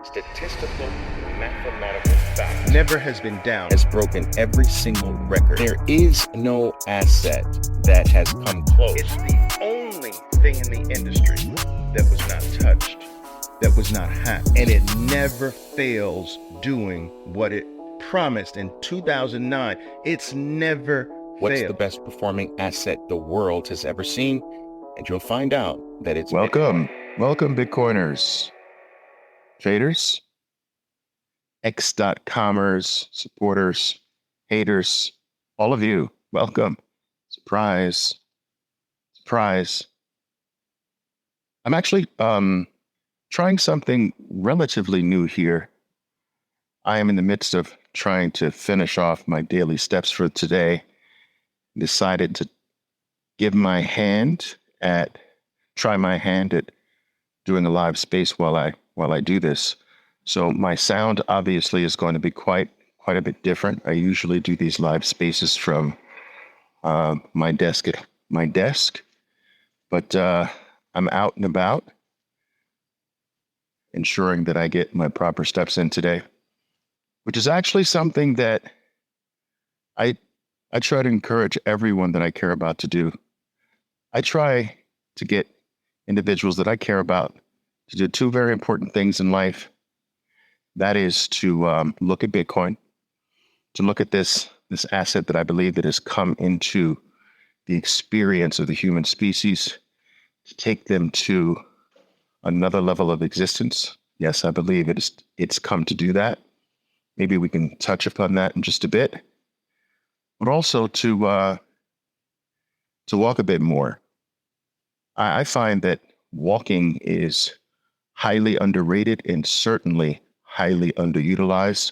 statistical, mathematical fact never has been down. has broken every single record. There is no asset that has come close. It's the only thing in the industry that was not touched, that was not hacked, and it never fails doing what it promised in 2009. It's never What's failed. the best performing asset the world has ever seen? And you'll find out that it's Welcome, Bitcoin. Bitcoiners, traders, X.comers, supporters, haters, all of you. Welcome. Surprise. I'm actually trying something relatively new here. I am in the midst of trying to finish off my daily steps for today. Decided to try my hand at doing a live space while I do this. So my sound obviously is going to be quite a bit different. I usually do these live spaces from my desk, but I'm out and about, ensuring that I get my proper steps in today, which is actually something that I try to encourage everyone that I care about to do. I try to get individuals that I care about to do two very important things in life. That is to look at Bitcoin, to look at this asset that I believe that has come into the experience of the human species, to take them to another level of existence. Yes, I believe it's come to do that. Maybe we can touch upon that in just a bit, but also to walk a bit more. I find that walking is highly underrated and certainly highly underutilized.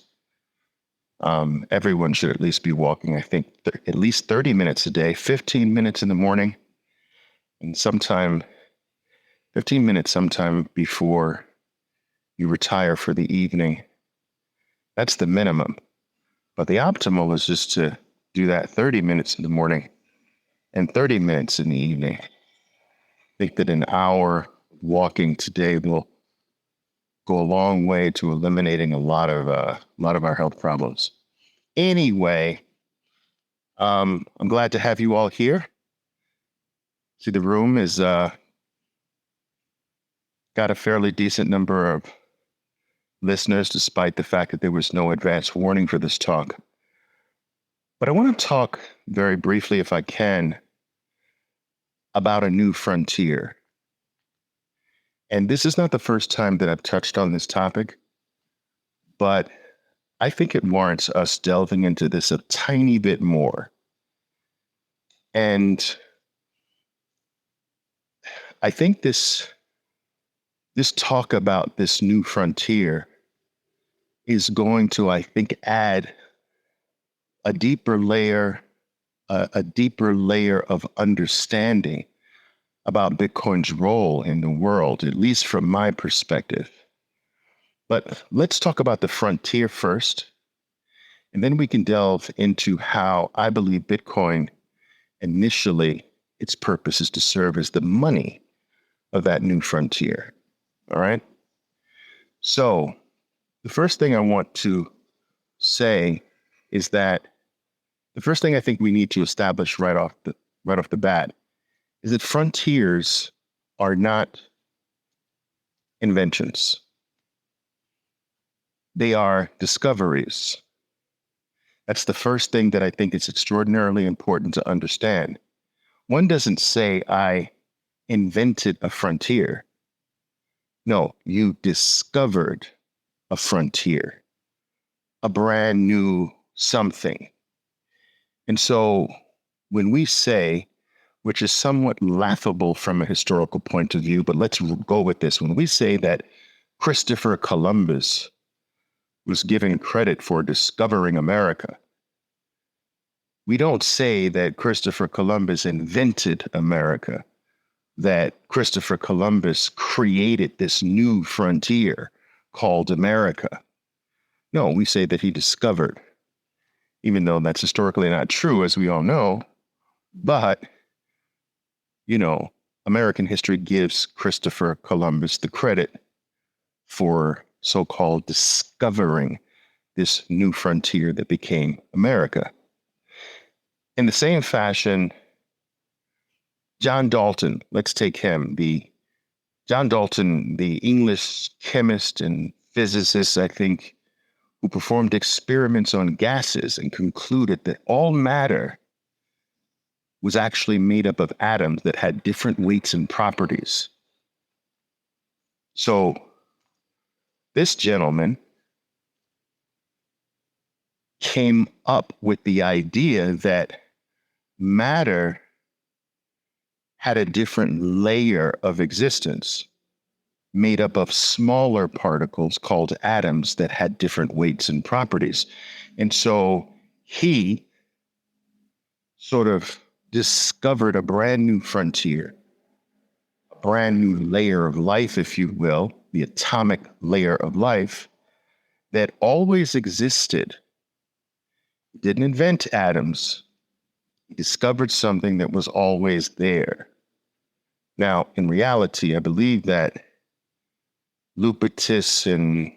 Everyone should at least be walking, I think, at least 30 minutes a day, 15 minutes in the morning, and 15 minutes sometime before you retire for the evening. That's the minimum. But the optimal is just to do that 30 minutes in the morning and 30 minutes in the evening. I think that an hour walking today will go a long way to eliminating a lot of our health problems. Anyway, I'm glad to have you all here. See, the room is got a fairly decent number of listeners, despite the fact that there was no advance warning for this talk. But I want to talk very briefly, if I can, about a new frontier. And this is not the first time that I've touched on this topic, but I think it warrants us delving into this a tiny bit more. And I think this talk about this new frontier is going to, I think, add a deeper layer of understanding about Bitcoin's role in the world, at least from my perspective. But let's talk about the frontier first, and then we can delve into how I believe Bitcoin initially, its purpose is to serve as the money of that new frontier. All right? So the first thing I want to say is that the first thing I think we need to establish right off the bat is that frontiers are not inventions. They are discoveries. That's the first thing that I think is extraordinarily important to understand. One doesn't say, I invented a frontier. No, you discovered a frontier, a brand new something. And so when we say, which is somewhat laughable from a historical point of view, but let's go with this. When we say that Christopher Columbus was given credit for discovering America, we don't say that Christopher Columbus invented America, that Christopher Columbus created this new frontier called America. No, we say that he discovered, even though that's historically not true, as we all know. But, American history gives Christopher Columbus the credit for so-called discovering this new frontier that became America. In the same fashion, John Dalton, let's take him, John Dalton, the English chemist and physicist, I think, who performed experiments on gases and concluded that all matter was actually made up of atoms that had different weights and properties. So this gentleman came up with the idea that matter had a different layer of existence made up of smaller particles called atoms that had different weights and properties. And so he sort of discovered a brand new frontier, a brand new layer of life, if you will, the atomic layer of life that always existed. He didn't invent atoms. He discovered something that was always there. Now, in reality, I believe that Lupitus and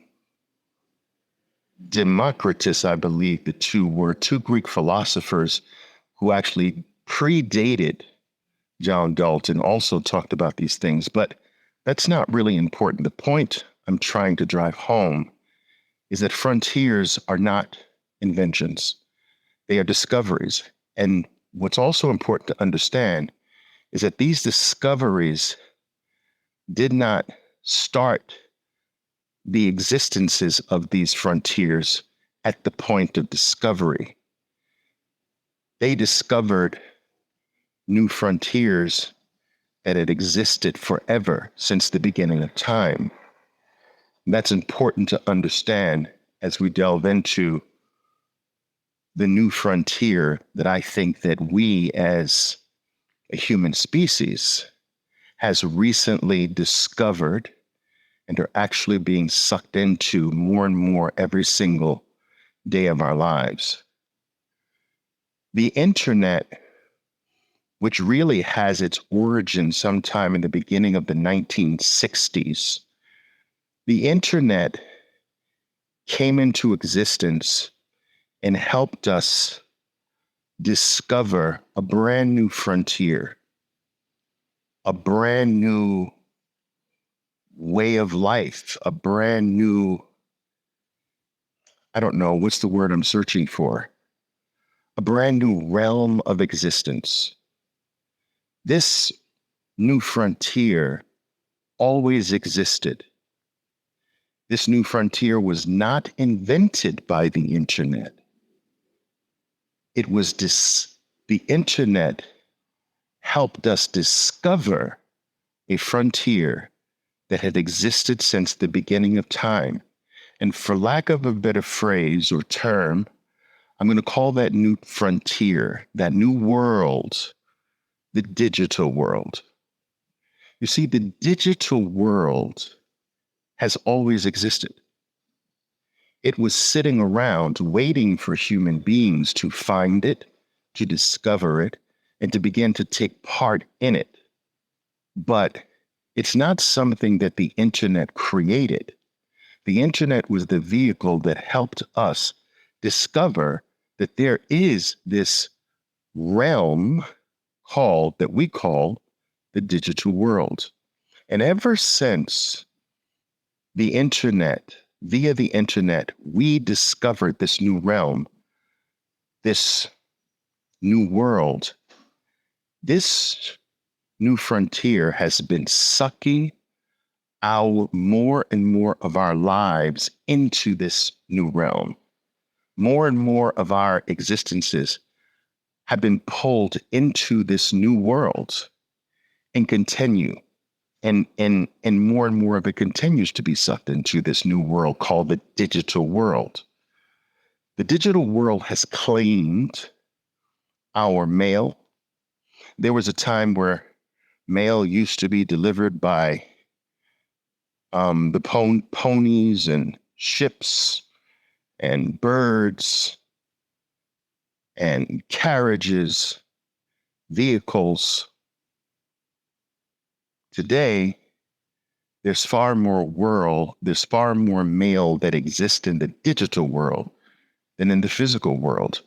Democritus, I believe the two were two Greek philosophers who actually predated John Dalton, also talked about these things, but that's not really important. The point I'm trying to drive home is that frontiers are not inventions. They are discoveries. And what's also important to understand is that these discoveries did not start the existences of these frontiers at the point of discovery. They discovered new frontiers that had existed forever since the beginning of time. And that's important to understand as we delve into the new frontier that I think that we as a human species has recently discovered and are actually being sucked into more and more every single day of our lives. The internet, which really has its origin sometime in the beginning of the 1960s, the internet came into existence and helped us discover a brand new frontier, a brand new way of life, a brand new, I don't know, what's the word I'm searching for? A brand new realm of existence. This new frontier always existed. This new frontier was not invented by the internet. It was the internet helped us discover a frontier that had existed since the beginning of time. And for lack of a better phrase or term, I'm going to call that new frontier, that new world, the digital world. You see, the digital world has always existed. It was sitting around waiting for human beings to find it, to discover it, and to begin to take part in it. But it's not something that the internet created. The internet was the vehicle that helped us discover that there is this realm that we call the digital world. And ever since the internet, via the internet, we discovered this new realm, this new world. This new frontier has been sucking more and more of our lives into this new realm. More and more of our existences have been pulled into this new world and continue. And more of it continues to be sucked into this new world called the digital world. The digital world has claimed our mail. There was a time where mail used to be delivered by the ponies and ships and birds and carriages, vehicles. Today, There's far more mail that exists in the digital world than in the physical world.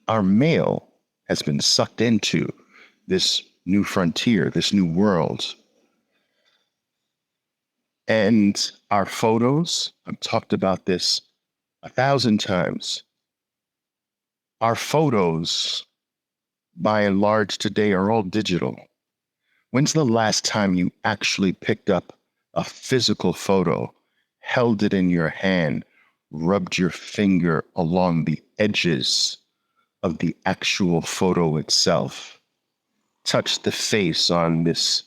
Our mail has been sucked into this new frontier, this new world. And our photos, I've talked about this 1,000 times. Our photos, by and large today, are all digital. When's the last time you actually picked up a physical photo, held it in your hand, rubbed your finger along the edges of the actual photo itself, touched the face on this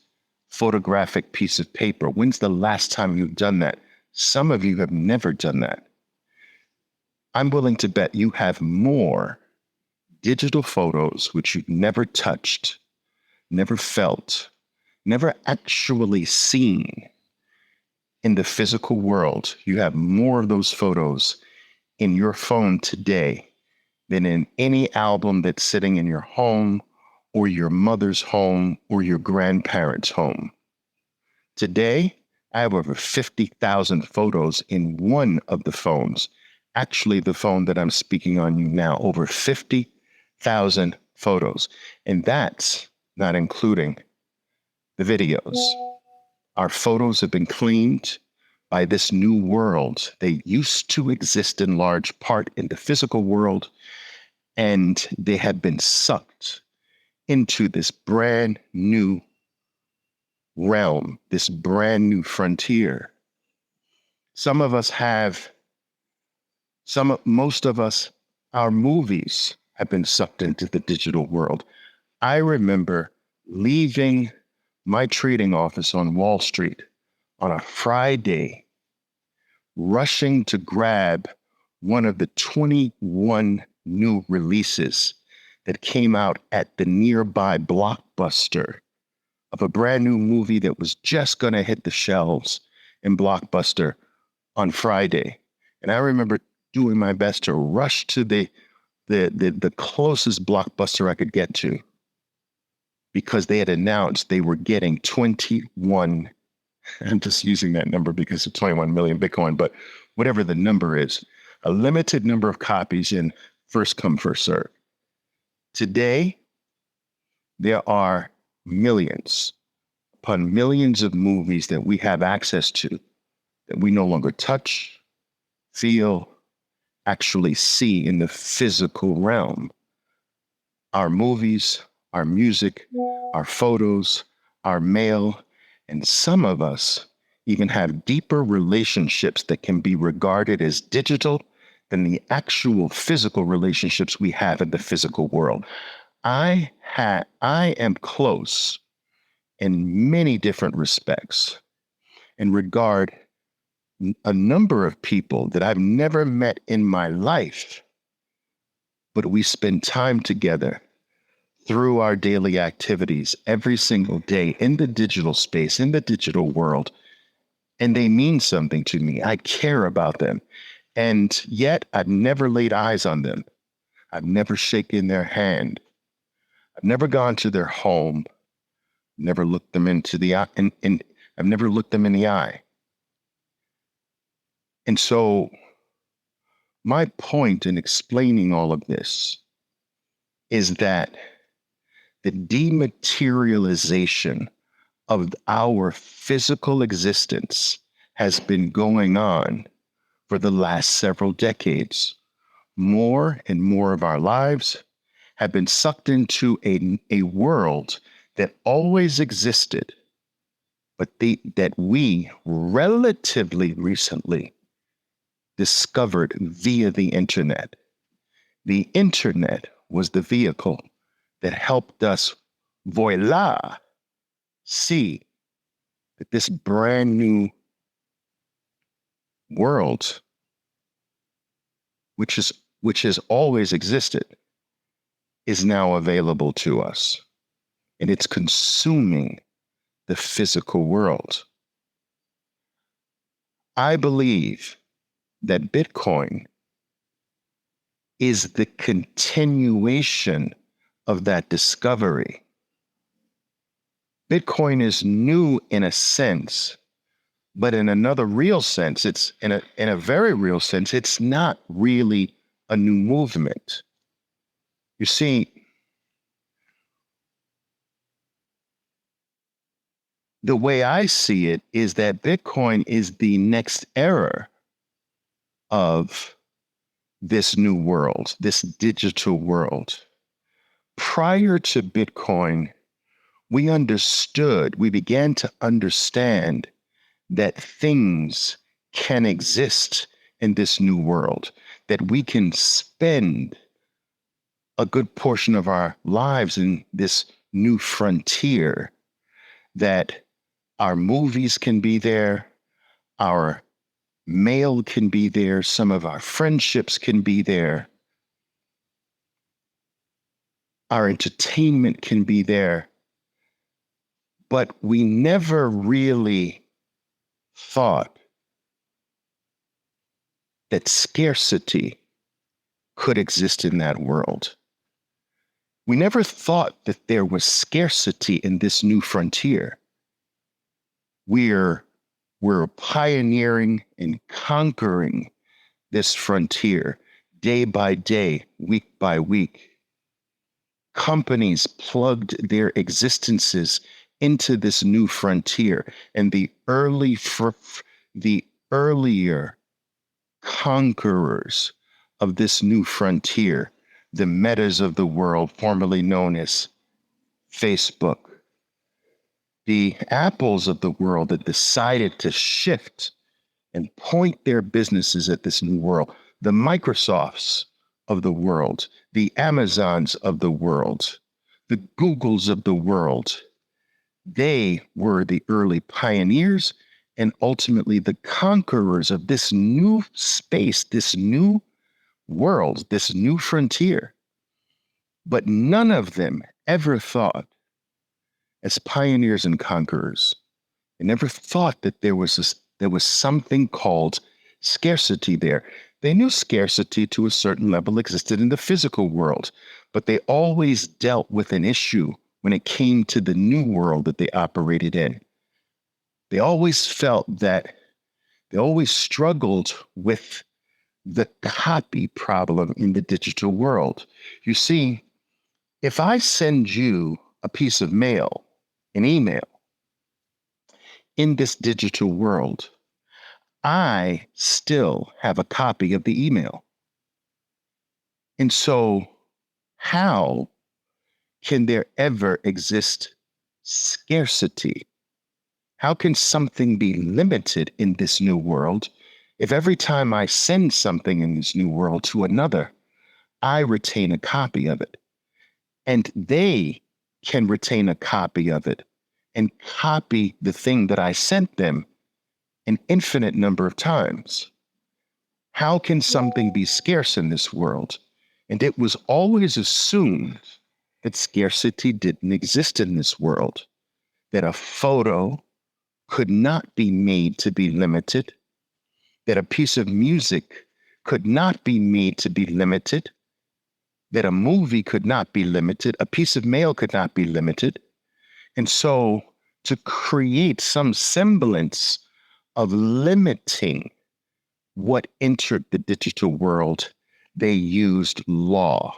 photographic piece of paper? When's the last time you've done that? Some of you have never done that. I'm willing to bet you have more digital photos which you've never touched, never felt, never actually seen in the physical world. You have more of those photos in your phone today than in any album that's sitting in your home or your mother's home or your grandparents' home. Today, I have over 50,000 photos in one of the phones. Actually, the phone that I'm speaking on you now, over 50,000 photos. And that's not including the videos. Our photos have been cleaned by this new world. They used to exist in large part in the physical world, and they have been sucked into this brand new realm, this brand new frontier. Most of us, our movies have been sucked into the digital world. I remember leaving my trading office on Wall Street on a Friday, rushing to grab one of the 21 new releases that came out at the nearby Blockbuster of a brand new movie that was just going to hit the shelves in Blockbuster on Friday. And I remember doing my best to rush to the closest Blockbuster I could get to, because they had announced they were getting 21, I'm just using that number because of 21 million Bitcoin, but whatever the number is, a limited number of copies in first come, first serve. Today, there are millions upon millions of movies that we have access to that we no longer touch, feel, actually see in the physical realm. Our movies, our music, our photos, our mail, and some of us even have deeper relationships that can be regarded as digital than the actual physical relationships we have in the physical world. I am close in many different respects and regard a number of people that I've never met in my life, but we spend time together through our daily activities every single day in the digital space, in the digital world, and they mean something to me. I care about them, and yet I've never laid eyes on them. I've never shaken their hand. I've never gone to their home, never looked them into the eye, and I've never looked them in the eye. And so my point in explaining all of this is that the dematerialization of our physical existence has been going on for the last several decades. More and more of our lives have been sucked into a world that always existed, but that we relatively recently discovered via the internet. The internet was the vehicle that helped us, voila, see that this brand new world, which has always existed, is now available to us. And it's consuming the physical world. I believe that Bitcoin is the continuation of that discovery. Bitcoin is new in a sense, But in another real sense, it's in a very real sense, it's not really a new movement. You see, the way I see it is that Bitcoin is the next era of this new world, this digital world. Prior to Bitcoin, we began to understand that things can exist in this new world, that we can spend a good portion of our lives in this new frontier, that our movies can be there, our mail can be there, some of our friendships can be there, our entertainment can be there. But we never really thought that scarcity could exist in that world. We never thought that there was scarcity in this new frontier. We're pioneering and conquering this frontier day by day, week by week. Companies plugged their existences into this new frontier, and the earlier conquerors of this new frontier, the Metas of the world, formerly known as Facebook, the Apples of the world that decided to shift and point their businesses at this new world, the Microsofts of the world, the Amazons of the world, the Googles of the world. They were the early pioneers and ultimately the conquerors of this new space, this new world, this new frontier. But none of them ever thought, as pioneers and conquerors, they never thought that there was something called scarcity there. They knew scarcity to a certain level existed in the physical world, but they always dealt with an issue when it came to the new world that they operated in. They always struggled with the copy problem in the digital world. You see, if I send you a piece of mail, an email, in this digital world, I still have a copy of the email. And so, how can there ever exist scarcity? How can something be limited in this new world if every time I send something in this new world to another, I retain a copy of it? And they can retain a copy of it and copy the thing that I sent them an infinite number of times. How can something be scarce in this world? And it was always assumed that scarcity didn't exist in this world, that a photo could not be made to be limited, that a piece of music could not be made to be limited, that a movie could not be limited, a piece of mail could not be limited. And so to create some semblance of limiting what entered the digital world, they used law.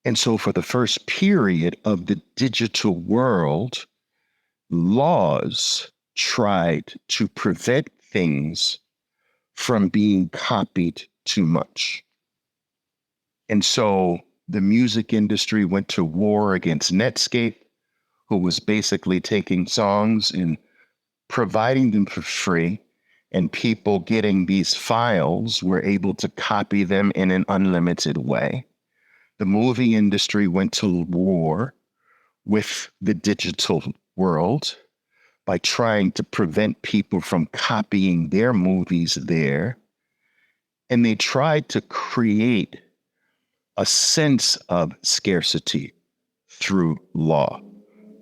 And so for the first period of the digital world, laws tried to prevent things from being copied too much. And so the music industry went to war against Netscape, who was basically taking songs and providing them for free, and people getting these files were able to copy them in an unlimited way. The movie industry went to war with the digital world by trying to prevent people from copying their movies there. And they tried to create a sense of scarcity through law.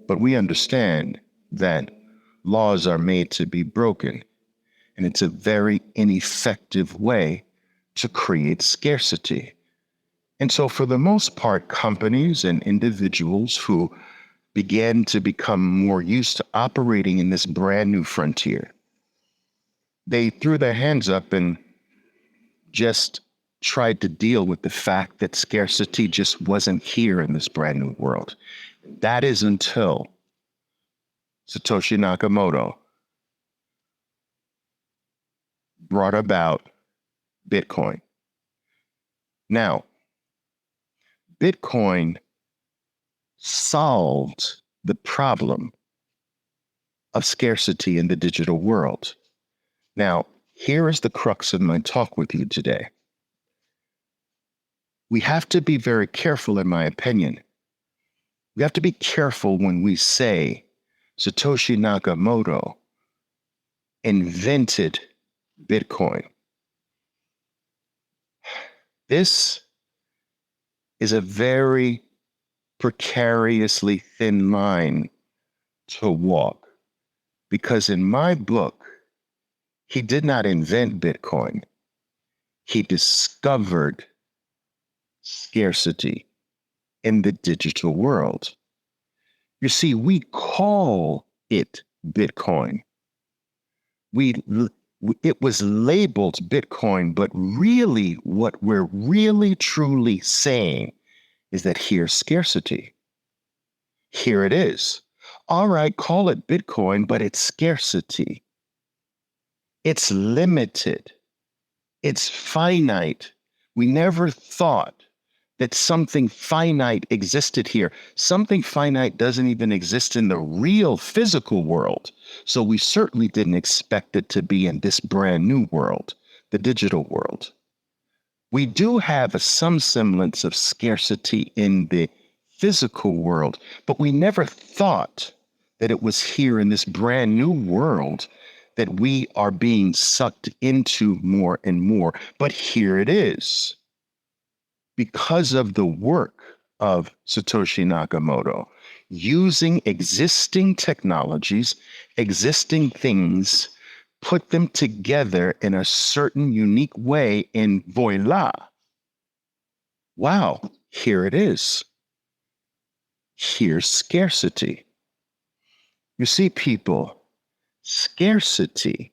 But we understand that laws are made to be broken, and it's a very ineffective way to create scarcity. And so for the most part, companies and individuals who began to become more used to operating in this brand new frontier, they threw their hands up and just tried to deal with the fact that scarcity just wasn't here in this brand new world. That is until Satoshi Nakamoto brought about Bitcoin. Now, Bitcoin solved the problem of scarcity in the digital world. Now, here is the crux of my talk with you today. We have to be very careful, in my opinion. We have to be careful when we say Satoshi Nakamoto invented Bitcoin. This is a very precariously thin line to walk, because in my book, he did not invent Bitcoin. He discovered scarcity in the digital world. You see, we call it Bitcoin. It was labeled Bitcoin, but really what we're really truly saying is that here's scarcity. Here it is. All right, call it Bitcoin, but it's scarcity. It's limited. It's finite. We never thought that something finite existed here. Something finite doesn't even exist in the real physical world. So we certainly didn't expect it to be in this brand new world, the digital world. We do have some semblance of scarcity in the physical world, but we never thought that it was here in this brand new world that we are being sucked into more and more. But here it is. Because of the work of Satoshi Nakamoto, using existing technologies, existing things, put them together in a certain unique way, and voila. Wow, here it is. Here's scarcity. You see, people, scarcity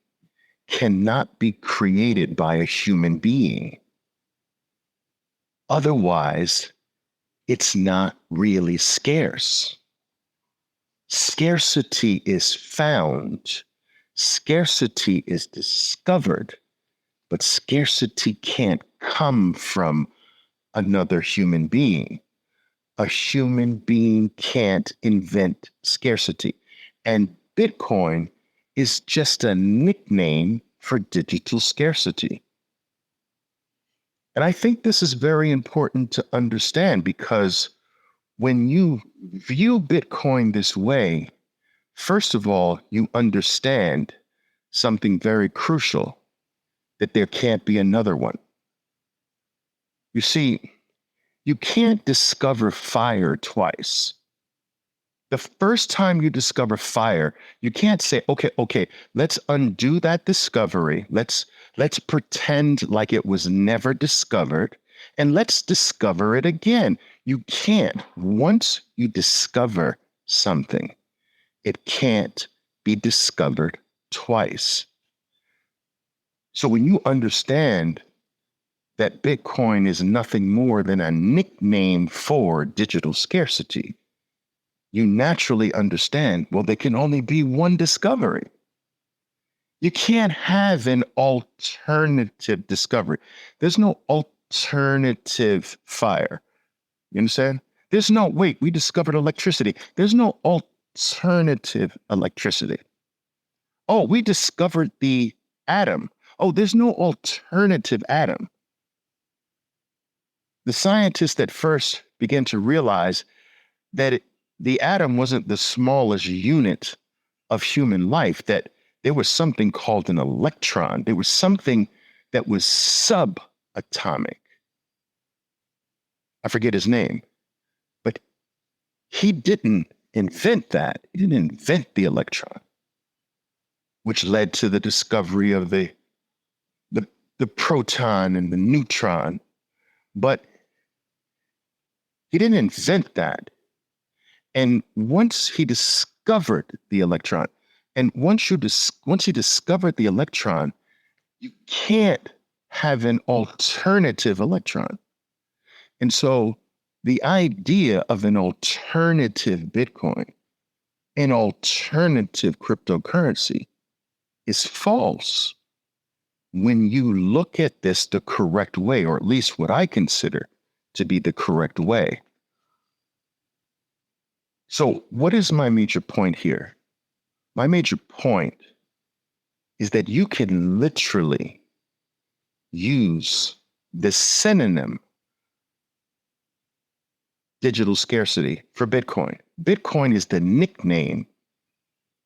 cannot be created by a human being. Otherwise, it's not really scarce. Scarcity is found. Scarcity is discovered, but scarcity can't come from another human being. A human being can't invent scarcity. And Bitcoin is just a nickname for digital scarcity. And I think this is very important to understand, because when you view Bitcoin this way, first of all, you understand something very crucial, that there can't be another one. You see, you can't discover fire twice. The first time you discover fire, you can't say, okay, let's undo that discovery. Let's pretend like it was never discovered, and let's discover it again. You can't. Once you discover something, it can't be discovered twice. So when you understand that Bitcoin is nothing more than a nickname for digital scarcity, you naturally understand, well, there can only be one discovery. You can't have an alternative discovery. There's no alternative fire. You understand? There's no, wait, we discovered electricity. There's no alternative electricity. Oh, we discovered the atom. Oh, there's no alternative atom. The scientists at first began to realize that the atom wasn't the smallest unit of human life, that there was something called an electron. There was something that was subatomic. I forget his name, but he didn't invent that. He didn't invent the electron, which led to the discovery of the proton and the neutron. But he didn't invent that. And once he discovered the electron, and once he discovered the electron, you can't have an alternative electron. And so the idea of an alternative Bitcoin, an alternative cryptocurrency, is false when you look at this the correct way, or at least what I consider to be the correct way. So, what is my major point here? My major point is that you can literally use the synonym digital scarcity for Bitcoin. Bitcoin is the nickname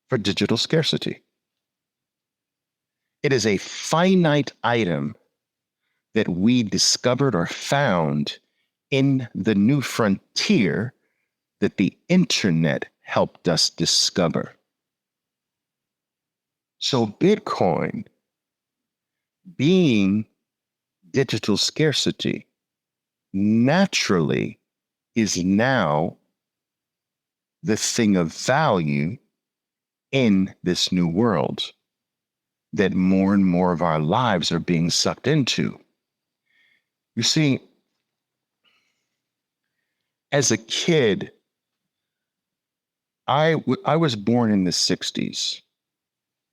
for digital scarcity. It is a finite item that we discovered or found in the new frontier that the internet helped us discover. So Bitcoin, being digital scarcity, naturally is now the thing of value in this new world that more and more of our lives are being sucked into. You see, as a kid, I was born in the 60s.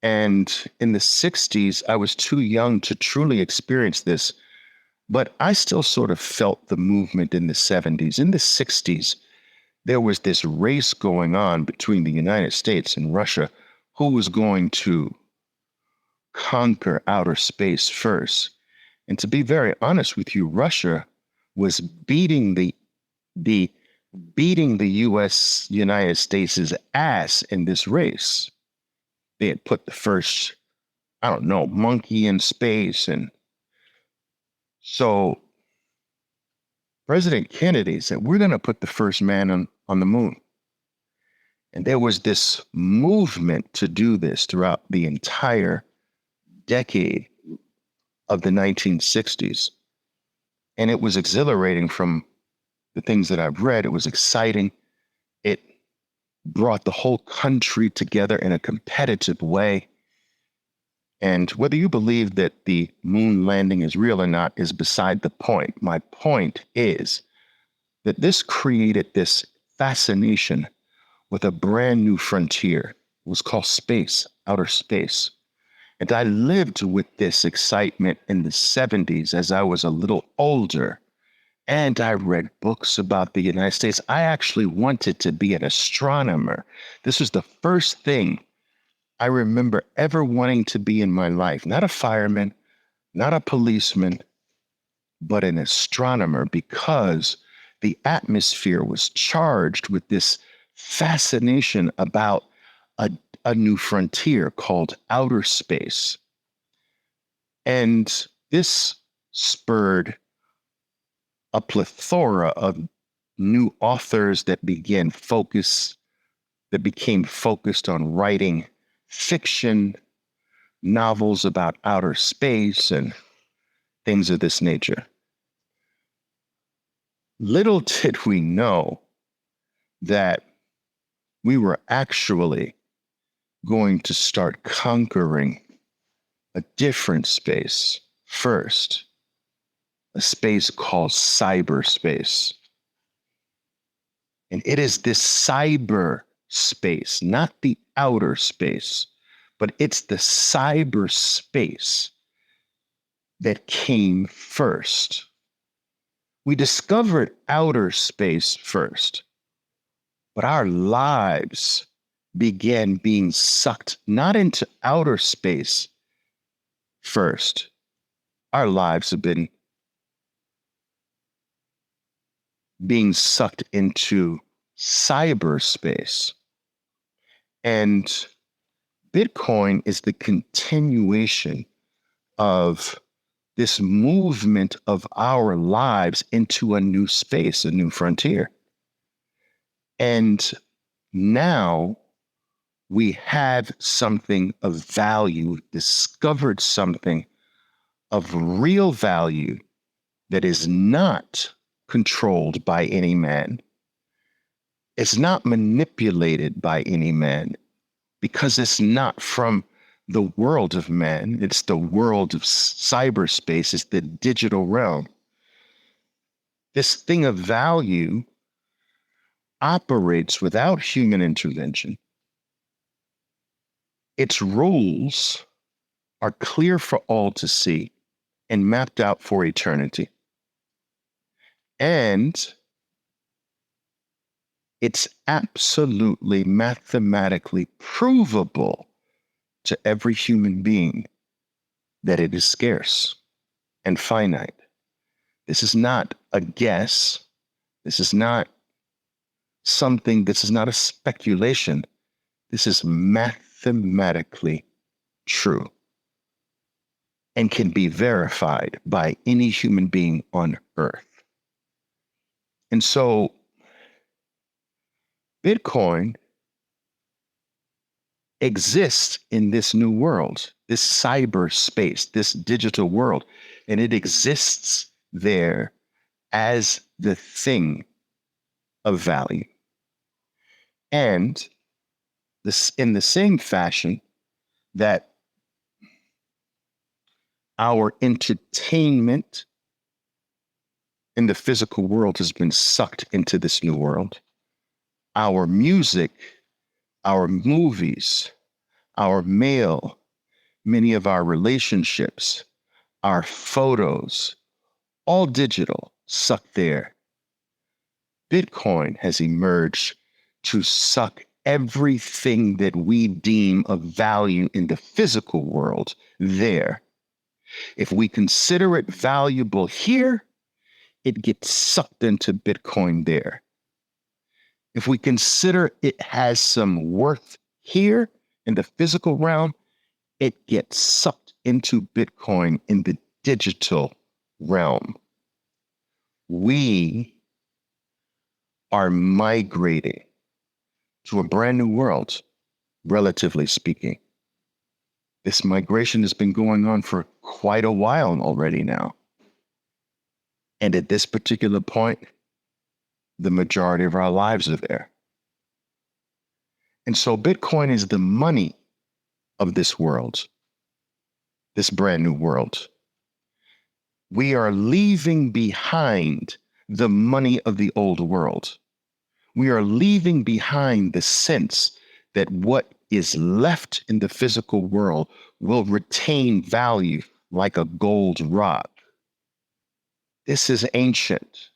And in the 60s, I was too young to truly experience this, but I still sort of felt the movement in the 70s. In the 60s, there was this race going on between the United States and Russia, who was going to conquer outer space first. And to be very honest with you, Russia was beating the United States' ass in this race. They had put the first, monkey in space. And so President Kennedy said, we're going to put the first man on the moon. And there was this movement to do this throughout the entire decade of the 1960s. And it was exhilarating from the things that I've read. It was exciting. It brought the whole country together in a competitive way. And whether you believe that the moon landing is real or not is beside the point. My point is that this created this fascination with a brand new frontier. It was called space, outer space. And I lived with this excitement in the 70s as I was a little older. And I read books about the United States. I actually wanted to be an astronomer. This was the first thing I remember ever wanting to be in my life. Not a fireman, not a policeman, but an astronomer, because the atmosphere was charged with this fascination about a new frontier called outer space. And this spurred a plethora of new authors that became focused on writing fiction, novels about outer space, and things of this nature. Little did we know that we were actually going to start conquering a different space first, a space called cyberspace. And it is this cyberspace, not the outer space, but it's the cyberspace that came first. We discovered outer space first, but our lives began being sucked not into outer space first. Our lives have been being sucked into cyberspace. And Bitcoin is the continuation of this movement of our lives into a new space, a new frontier. And now we have something of value, discovered something of real value that is not controlled by any man. It's not manipulated by any man because it's not from the world of man. It's the world of cyberspace. It's the digital realm. This thing of value operates without human intervention. Its rules are clear for all to see and mapped out for eternity. And it's absolutely mathematically provable to every human being that it is scarce and finite. This is not a guess. This is not a speculation. This is mathematically true and can be verified by any human being on earth. And so Bitcoin exists in this new world, this cyberspace, this digital world, and it exists there as the thing of value. And this, in the same fashion that our entertainment in the physical world has been sucked into this new world, our music, our movies, our mail, many of our relationships, our photos, all digital, sucked there. Bitcoin has emerged to suck everything that we deem of value in the physical world there. If we consider it valuable here, it gets sucked into Bitcoin there. If we consider it has some worth here in the physical realm, it gets sucked into Bitcoin in the digital realm. We are migrating to a brand new world, relatively speaking. This migration has been going on for quite a while already now. And at this particular point, the majority of our lives are there. And so Bitcoin is the money of this world, this brand new world. We are leaving behind the money of the old world. We are leaving behind the sense that what is left in the physical world will retain value like a gold rock. This is ancient.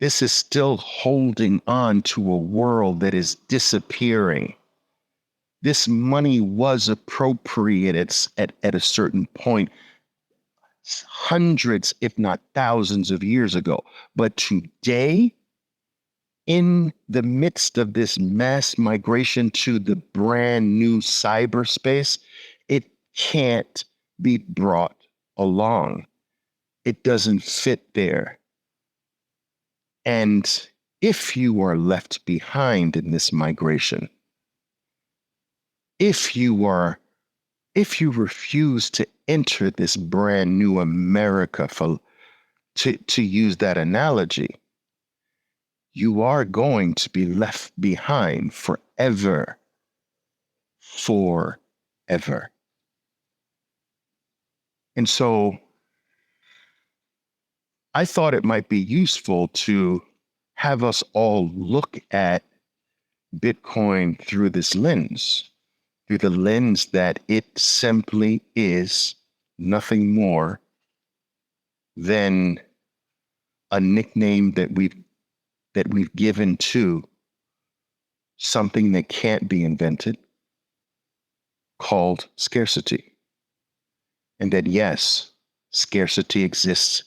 This is still holding on to a world that is disappearing. This money was appropriated at a certain point, hundreds, if not thousands of years ago. But today, in the midst of this mass migration to the brand new cyberspace, it can't be brought along. It doesn't fit there. And if you are left behind in this migration, if you refuse to enter this brand new America, to use that analogy, you are going to be left behind forever. Forever. And so I thought it might be useful to have us all look at Bitcoin through this lens, through the lens that it simply is nothing more than a nickname that we've given to something that can't be invented, called scarcity. And that, yes, scarcity exists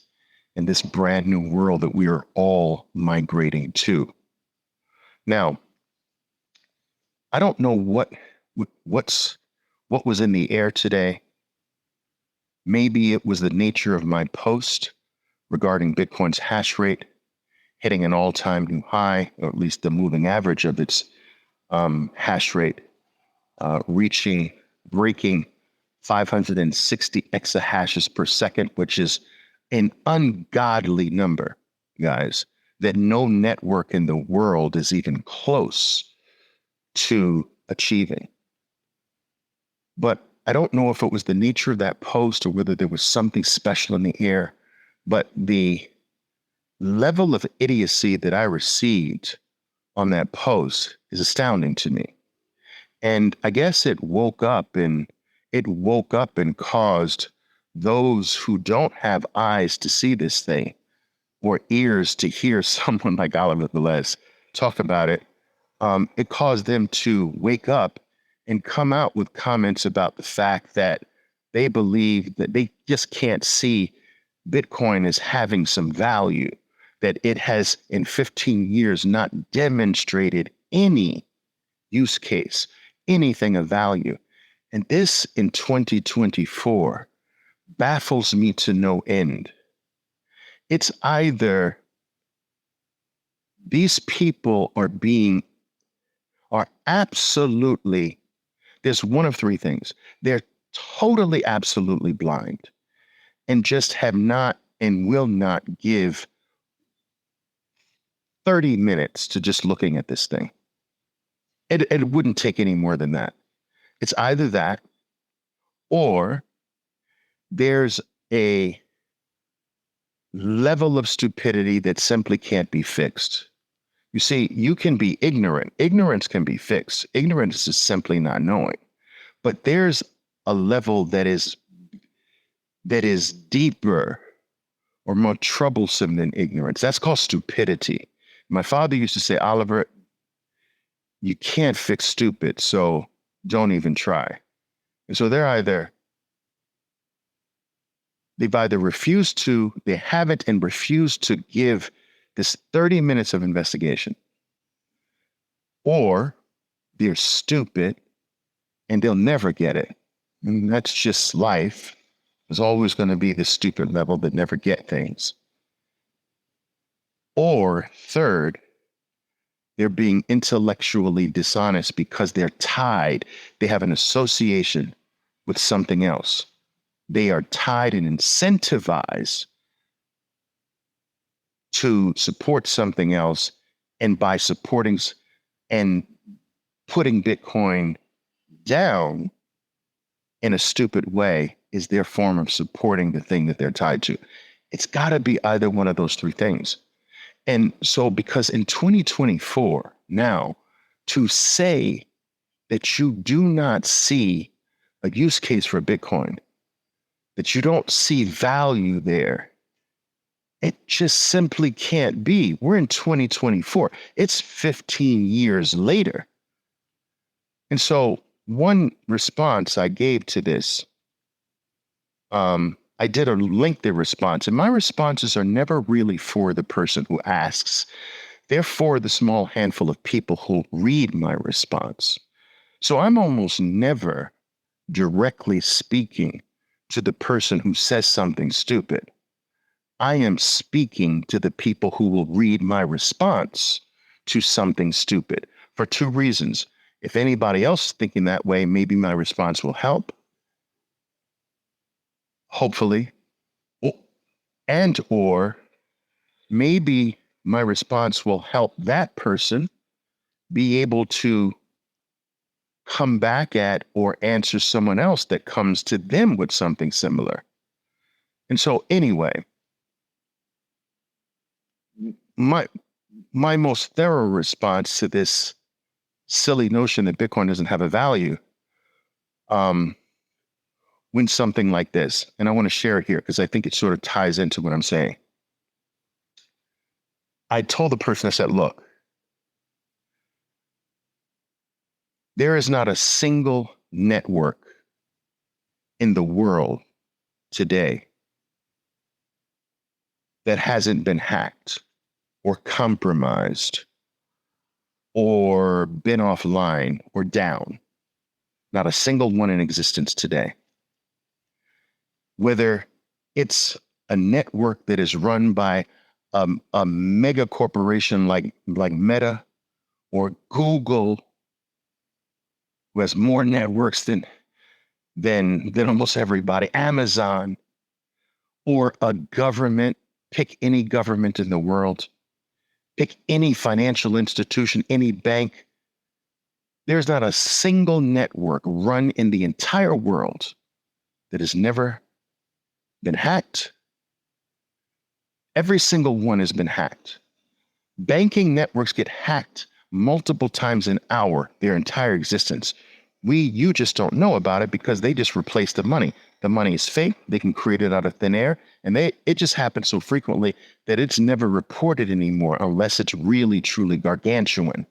in this brand new world that we are all migrating to. Now, I don't know what was in the air today. Maybe it was the nature of my post regarding Bitcoin's hash rate hitting an all-time new high, or at least the moving average of its hash rate, breaking 560 exahashes per second, which is an ungodly number, guys. that no network in the world is even close to achieving. But I don't know if it was the nature of that post or whether there was something special in the air, but the level of idiocy that I received on that post is astounding to me. And I guess it woke up and caused those who don't have eyes to see this thing or ears to hear someone like Oliver Velez talk about it. It caused them to wake up and come out with comments about the fact that they believe that they just can't see Bitcoin as having some value, that it has in 15 years not demonstrated any use case, anything of value. And this in 2024 baffles me to no end. It's either these people are absolutely, there's one of three things. They're totally, absolutely blind and just have not and will not give 30 minutes to just looking at this thing. It wouldn't take any more than that. It's either that or there's a level of stupidity that simply can't be fixed. You see, you can be ignorant. Ignorance can be fixed. Ignorance is simply not knowing. But there's a level that is deeper or more troublesome than ignorance. That's called stupidity. My father used to say, Oliver, you can't fix stupid, so don't even try. And so they've either refused to, they haven't and refused to give this 30 minutes of investigation, or they're stupid and they'll never get it. And that's just life. There's always going to be the stupid level that never get things. Or third, they're being intellectually dishonest because they're tied. They have an association with something else. They are tied and incentivized to support something else. And by supporting and putting Bitcoin down in a stupid way is their form of supporting the thing that they're tied to. It's got to be either one of those three things. And so, because in 2024, now, to say that you do not see a use case for Bitcoin, that you don't see value there, it just simply can't be. We're in 2024. It's 15 years later. And so, one response I gave to this, I did a lengthy response, and my responses are never really for the person who asks. They're for the small handful of people who read my response. So I'm almost never directly speaking to the person who says something stupid. I am speaking to the people who will read my response to something stupid for two reasons. If anybody else is thinking that way, maybe my response will help. Hopefully, and or maybe my response will help that person be able to come back at or answer someone else that comes to them with something similar. And so anyway, my most thorough response to this silly notion that Bitcoin doesn't have a value went something like this, and I want to share it here because I think it sort of ties into what I'm saying. I told the person, I said, look, there is not a single network in the world today that hasn't been hacked or compromised or been offline or down. Not a single one in existence today. Whether it's a network that is run by a mega corporation like Meta or Google, who has more networks than almost everybody, Amazon, or a government, pick any government in the world, Pick any financial institution, any bank. There's not a single network run in the entire world that has never been hacked. Every single one has been hacked. Banking networks get hacked multiple times an hour, their entire existence. You just don't know about it because they just replace the money. The money is fake. They can create it out of thin air. And it just happens so frequently that it's never reported anymore unless it's really, truly gargantuan.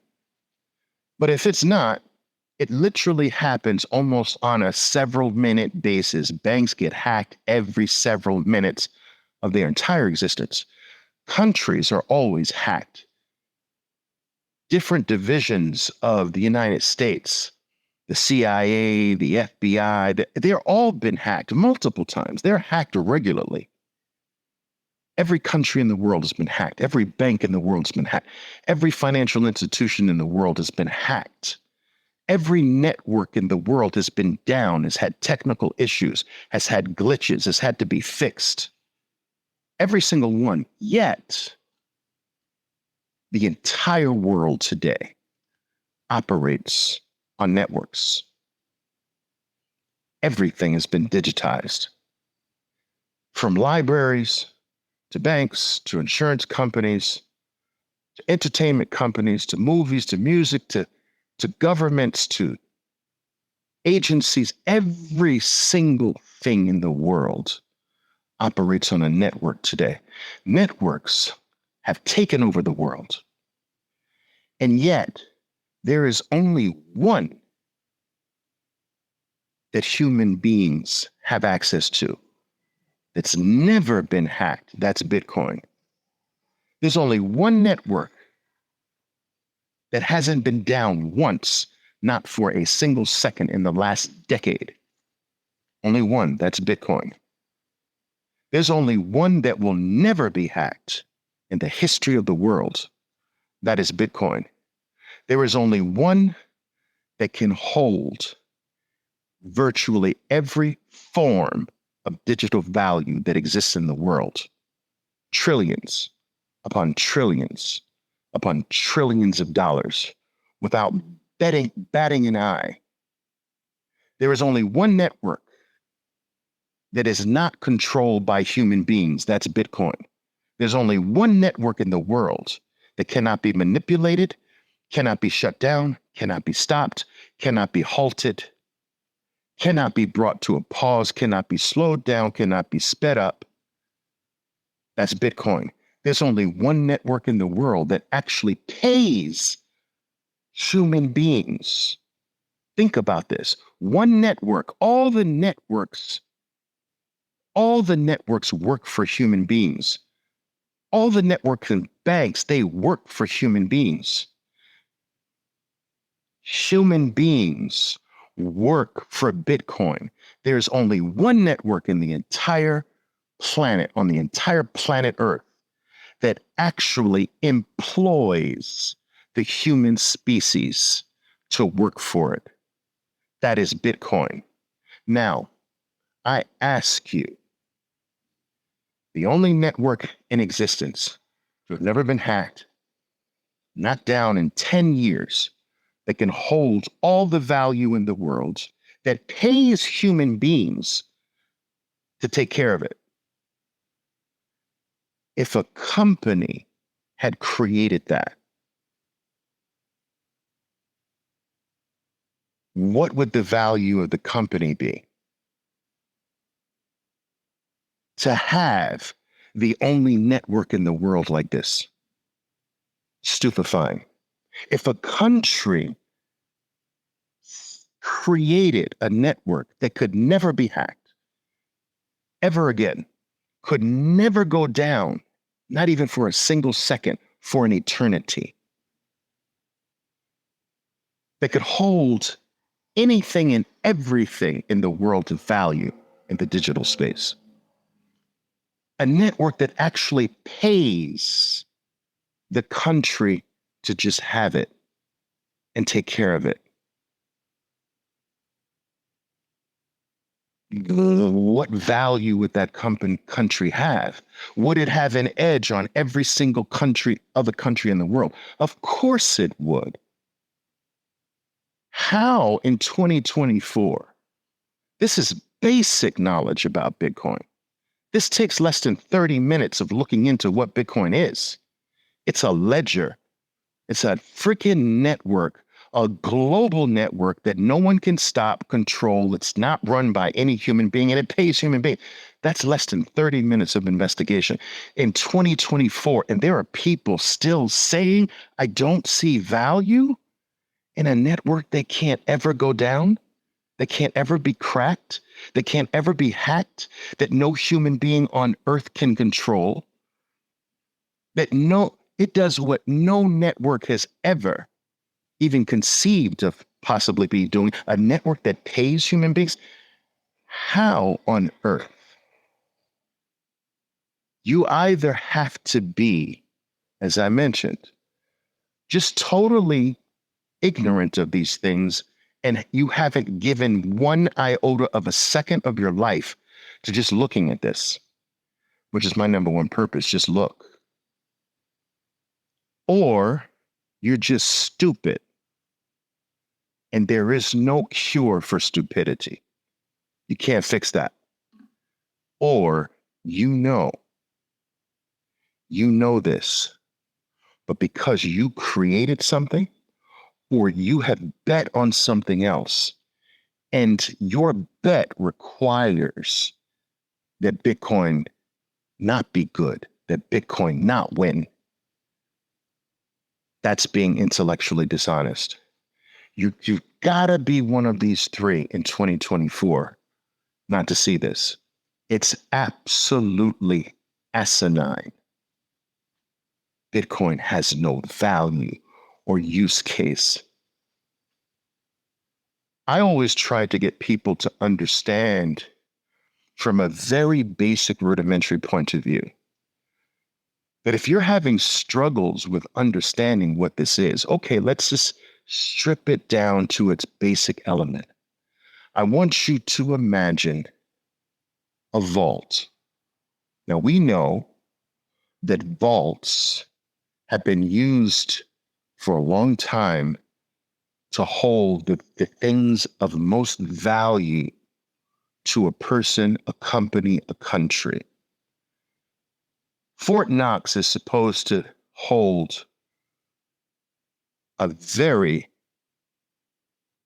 But if it's not, it literally happens almost on a several minute basis. Banks get hacked every several minutes of their entire existence. Countries are always hacked. Different divisions of the United States, the CIA, the FBI, they're all been hacked multiple times. They're hacked regularly. Every country in the world has been hacked. Every bank in the world has been hacked. Every financial institution in the world has been hacked. Every network in the world has been down, has had technical issues, has had glitches, has had to be fixed. Every single one. Yet, the entire world today operates on networks. Everything has been digitized. From libraries to banks to insurance companies to entertainment companies to movies to music to governments to agencies, every single thing in the world operates on a network today. Networks have taken over the world. And yet, there is only one that human beings have access to that's never been hacked. That's Bitcoin. There's only one network that hasn't been down once, not for a single second in the last decade. Only one, that's Bitcoin. There's only one that will never be hacked in the history of the world. That is Bitcoin. There is only one that can hold virtually every form of digital value that exists in the world. Trillions upon trillions upon trillions of dollars without batting an eye. There is only one network that is not controlled by human beings. That's Bitcoin. There's only one network in the world that cannot be manipulated, cannot be shut down, cannot be stopped, cannot be halted, cannot be brought to a pause, cannot be slowed down, cannot be sped up. That's Bitcoin. There's only one network in the world that actually pays human beings. Think about this. One network, all the networks work for human beings. All the networks and banks, they work for human beings. Human beings work for Bitcoin. There's only one network in the entire planet, on the entire planet Earth, that actually employs the human species to work for it. That is Bitcoin. Now, I ask you, the only network in existence to have never been hacked, not down in 10 years, that can hold all the value in the world, that pays human beings to take care of it. If a company had created that, what would the value of the company be? To have the only network in the world like this. Stupefying. If a country created a network that could never be hacked, ever again, could never go down, not even for a single second, for an eternity, that could hold anything and everything in the world of value in the digital space. A network that actually pays the country to just have it and take care of it. what value would that country have? Would it have an edge on every single other country in the world? Of course it would. How in 2024? This is basic knowledge about Bitcoin. This takes less than 30 minutes of looking into what Bitcoin is. It's a ledger. It's a freaking network, a global network that no one can stop, control. It's not run by any human being, and it pays human beings. That's less than 30 minutes of investigation in 2024. And there are people still saying, I don't see value in a network that can't ever go down, that can't ever be cracked, that can't ever be hacked, that no human being on earth can control, it does what no network has ever even conceived of possibly be doing, a network that pays human beings. How on earth? You either have to be, as I mentioned, just totally ignorant of these things, and you haven't given one iota of a second of your life to just looking at this, which is my number one purpose, just look. Or you're just stupid, and there is no cure for stupidity. You can't fix that. Or you know this, but because you created something, or you have bet on something else, and your bet requires that Bitcoin not be good, that Bitcoin not win, that's being intellectually dishonest. You've got to be one of these three in 2024 not to see this. It's absolutely asinine. Bitcoin has no value or use case. I always try to get people to understand from a very basic rudimentary point of view that if you're having struggles with understanding what this is, okay, let's just strip it down to its basic element. I want you to imagine a vault. Now, we know that vaults have been used for a long time to hold the things of most value to a person, a company, a country. Fort Knox is supposed to hold a very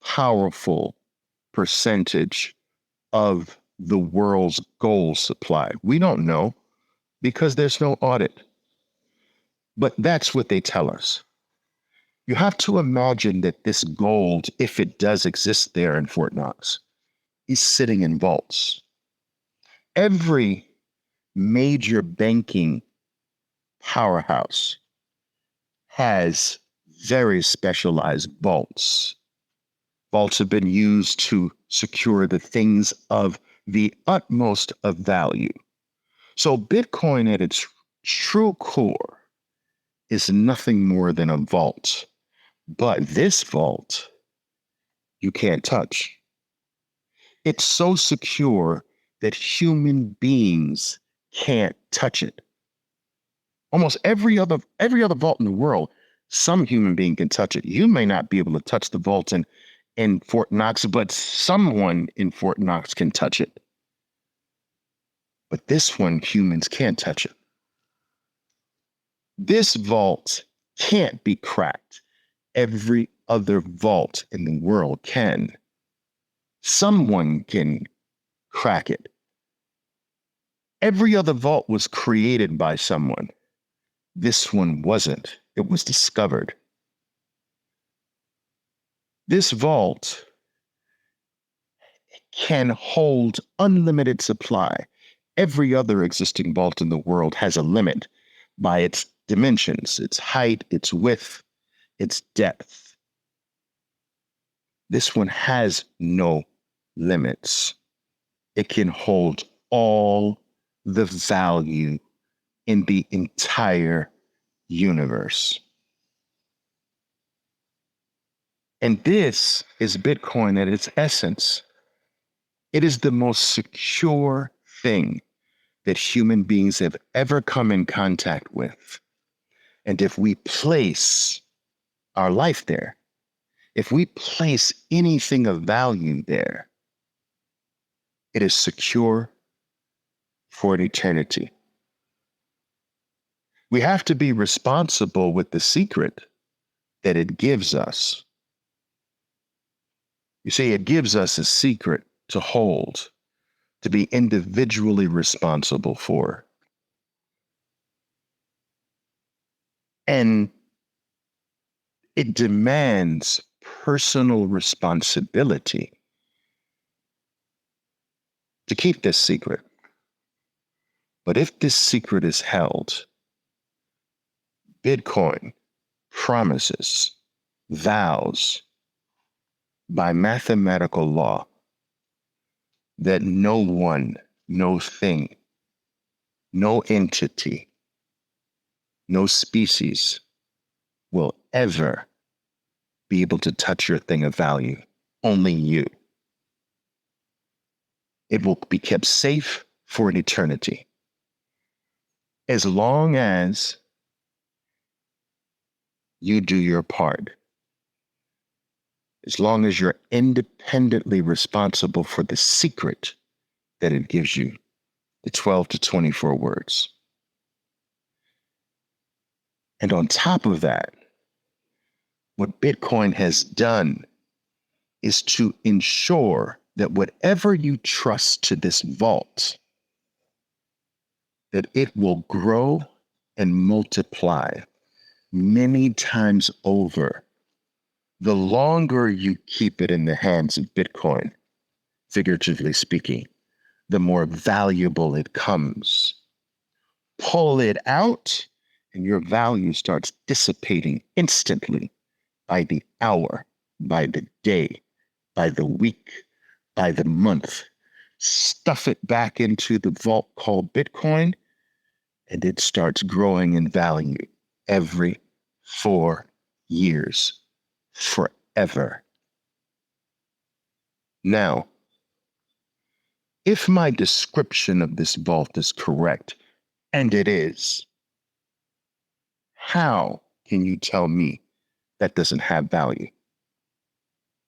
powerful percentage of the world's gold supply. We don't know because there's no audit. But that's what they tell us. You have to imagine that this gold, if it does exist there in Fort Knox, is sitting in vaults. Every major banking powerhouse has very specialized vaults. Vaults have been used to secure the things of the utmost of value. So Bitcoin at its true core is nothing more than a vault. But this vault, you can't touch. It's so secure that human beings can't touch it. Almost every other vault in the world, some human being can touch it. You may not be able to touch the vault in Fort Knox, but someone in Fort Knox can touch it. But this one, humans can't touch it. This vault can't be cracked. Every other vault in the world can. Someone can crack it. Every other vault was created by someone. This one wasn't. It was discovered. This vault can hold unlimited supply. Every other existing vault in the world has a limit by its dimensions, its height, its width, its depth. This one has no limits. It can hold all the value in the entire universe. And this is Bitcoin at its essence. It is the most secure thing that human beings have ever come in contact with. And if we place our life there, if we place anything of value there, it is secure for an eternity. We have to be responsible with the secret that it gives us. You see, it gives us a secret to hold, to be individually responsible for. And it demands personal responsibility to keep this secret. But if this secret is held, Bitcoin promises, vows by mathematical law that no one, no thing, no entity, no species will ever be able to touch your thing of value. Only you. It will be kept safe for an eternity. As long as you do your part. As long as you're independently responsible for the secret that it gives you, the 12 to 24 words. And on top of that, what Bitcoin has done is to ensure that whatever you trust to this vault, that it will grow and multiply many times over. The longer you keep it in the hands of Bitcoin, figuratively speaking, the more valuable it comes. Pull it out, and your value starts dissipating instantly by the hour, by the day, by the week, by the month. Stuff it back into the vault called Bitcoin, and it starts growing in value every 4 years, forever. Now, if my description of this vault is correct, and it is, how can you tell me that doesn't have value?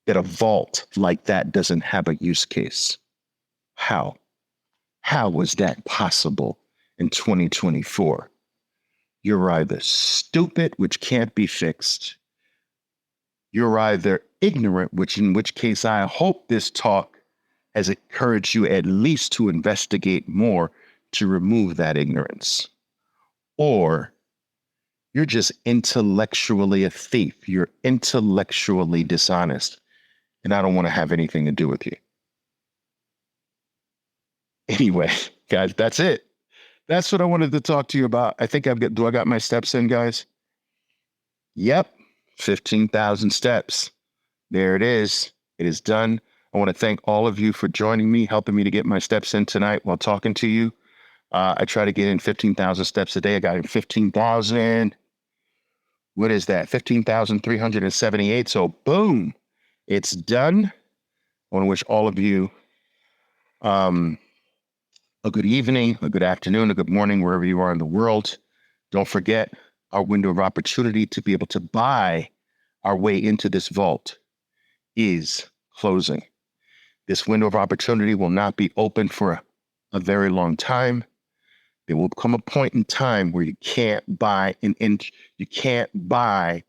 That a vault like that doesn't have a use case? How? How was that possible in 2024? You're either stupid, which can't be fixed. You're either ignorant, in which case I hope this talk has encouraged you at least to investigate more to remove that ignorance. Or you're just intellectually a thief. You're intellectually dishonest. And I don't want to have anything to do with you. Anyway, guys, that's it. That's what I wanted to talk to you about. I think I got my steps in, guys? Yep, 15,000 steps. There it is. It is done. I want to thank all of you for joining me, helping me to get my steps in tonight while talking to you. I try to get in 15,000 steps a day. I got in 15,000. What is that? 15,378. So boom, it's done. I want to wish all of you a good evening, a good afternoon, a good morning, wherever you are in the world. Don't forget our window of opportunity to be able to buy our way into this vault is closing. This window of opportunity will not be open for a very long time. There will come a point in time where you can't buy you can't buy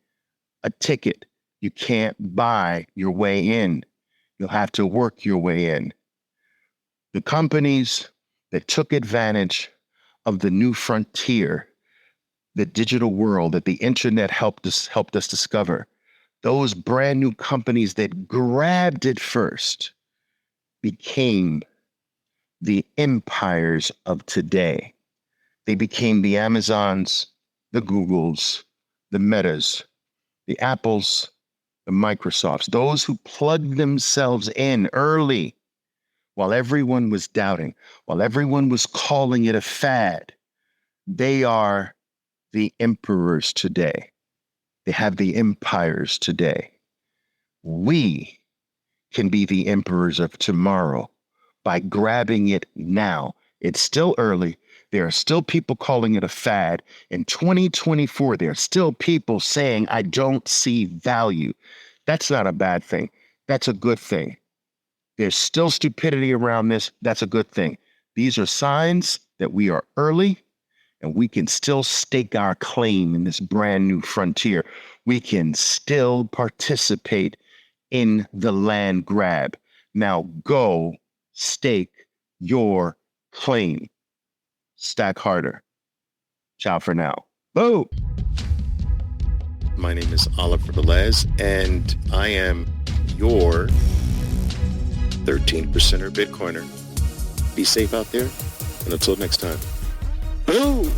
a ticket. You can't buy your way in. You'll have to work your way in. The companies that took advantage of the new frontier, the digital world that the internet helped us discover, those brand new companies that grabbed it first became the empires of today. They became the Amazons, the Googles, the Metas, the Apples, the Microsofts, those who plugged themselves in early while everyone was doubting, while everyone was calling it a fad. They are the emperors today. They have the empires today. We can be the emperors of tomorrow by grabbing it now. It's still early. There are still people calling it a fad. In 2024, there are still people saying, I don't see value. That's not a bad thing. That's a good thing. There's still stupidity around this. That's a good thing. These are signs that we are early and we can still stake our claim in this brand new frontier. We can still participate in the land grab. Now go stake your claim. Stack harder. Ciao for now. Boom. My name is Oliver Velez, and I am your 13%er Bitcoiner. Be safe out there, and until next time. Boom!